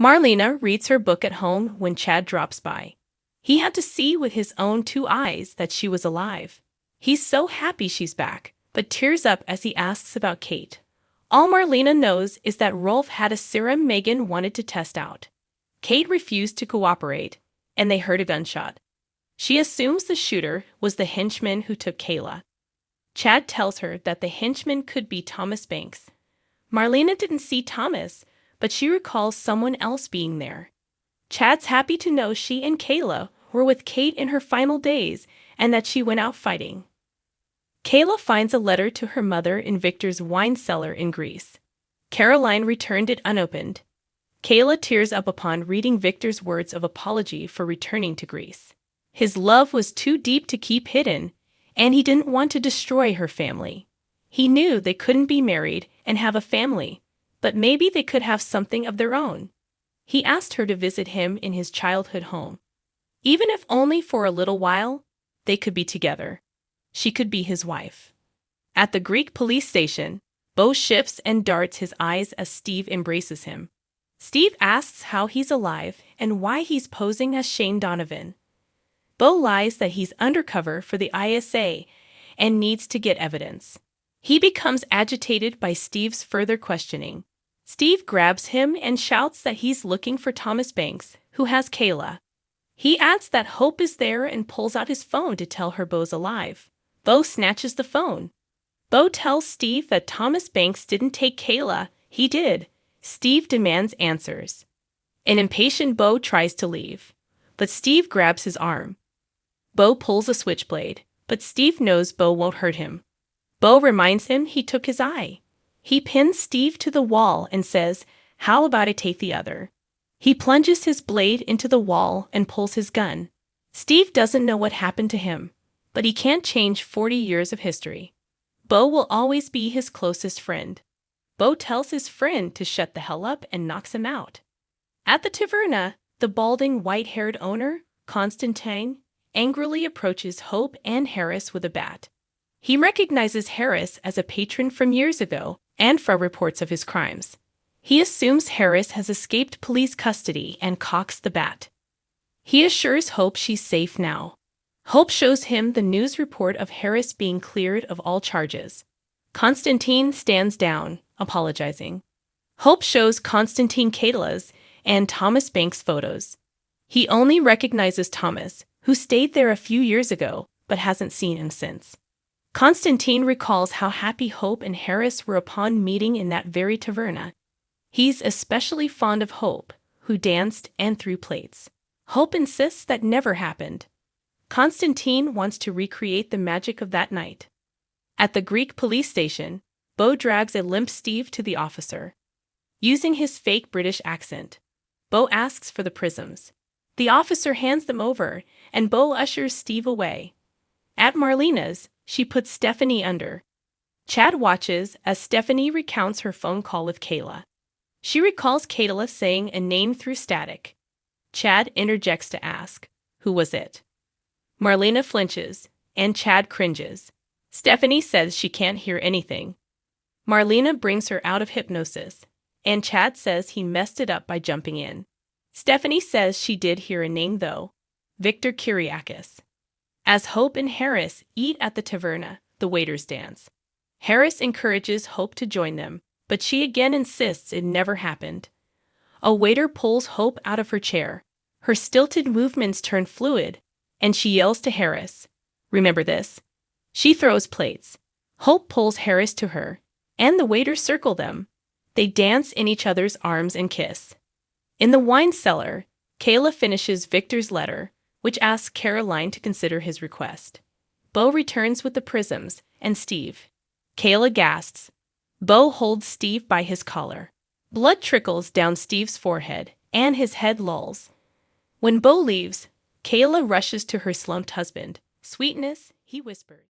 Marlena reads her book at home when Chad drops by. He had to see with his own two eyes that she was alive. He's so happy she's back, but tears up as he asks about Kate. All Marlena knows is that Rolf had a serum Megan wanted to test out. Kate refused to cooperate, and they heard a gunshot. She assumes the shooter was the henchman who took Kayla. Chad tells her that the henchman could be Thomas Banks. Marlena didn't see Thomas, but she recalls someone else being there. Chad's happy to know she and Kayla were with Kate in her final days and that she went out fighting. Kayla finds a letter to her mother in Victor's wine cellar in Greece. Caroline returned it unopened. Kayla tears up upon reading Victor's words of apology for returning to Greece. His love was too deep to keep hidden, and he didn't want to destroy her family. He knew they couldn't be married and have a family, but maybe they could have something of their own. He asked her to visit him in his childhood home. Even if only for a little while, they could be together. She could be his wife. At the Greek police station, Bo shifts and darts his eyes as Steve embraces him. Steve asks how he's alive and why he's posing as Shane Donovan. Bo lies that he's undercover for the ISA and needs to get evidence. He becomes agitated by Steve's further questioning. Steve grabs him and shouts that he's looking for Thomas Banks, who has Kayla. He adds that Hope is there and pulls out his phone to tell her Bo's alive. Bo snatches the phone. Bo tells Steve that Thomas Banks didn't take Kayla, he did. Steve demands answers. An impatient Bo tries to leave, but Steve grabs his arm. Bo pulls a switchblade, but Steve knows Bo won't hurt him. Bo reminds him he took his eye. He pins Steve to the wall and says, "How about I take the other?" He plunges his blade into the wall and pulls his gun. Steve doesn't know what happened to him, but he can't change 40 years of history. Bo will always be his closest friend. Bo tells his friend to shut the hell up and knocks him out. At the taverna, the balding white-haired owner, Constantine, angrily approaches Hope and Harris with a bat. He recognizes Harris as a patron from years ago and from reports of his crimes. He assumes Harris has escaped police custody and cocks the bat. He assures Hope she's safe now. Hope shows him the news report of Harris being cleared of all charges. Constantine stands down, apologizing. Hope shows Constantine Kayla's and Thomas Banks' photos. He only recognizes Thomas, who stayed there a few years ago, but hasn't seen him since. Constantine recalls how happy Hope and Harris were upon meeting in that very taverna. He's especially fond of Hope, who danced and threw plates. Hope insists that never happened. Constantine wants to recreate the magic of that night. At the Greek police station, Bo drags a limp Steve to the officer. Using his fake British accent, Bo asks for the prisms. The officer hands them over, and Bo ushers Steve away. At Marlena's, she puts Stephanie under. Chad watches as Stephanie recounts her phone call with Kayla. She recalls Kayla saying a name through static. Chad interjects to ask, "Who was it?" Marlena flinches, and Chad cringes. Stephanie says she can't hear anything. Marlena brings her out of hypnosis, and Chad says he messed it up by jumping in. Stephanie says she did hear a name though, Victor Kyriakis. As Hope and Harris eat at the taverna, the waiters dance. Harris encourages Hope to join them, but she again insists it never happened. A waiter pulls Hope out of her chair. Her stilted movements turn fluid, and she yells to Harris, "Remember this?" She throws plates. Hope pulls Harris to her, and the waiters circle them. They dance in each other's arms and kiss. In the wine cellar, Kayla finishes Victor's letter, which asks Caroline to consider his request. Bo returns with the prisms, and Steve. Kayla gasps. Bo holds Steve by his collar. Blood trickles down Steve's forehead, and his head lolls. When Bo leaves, Kayla rushes to her slumped husband. "Sweetness," he whispered.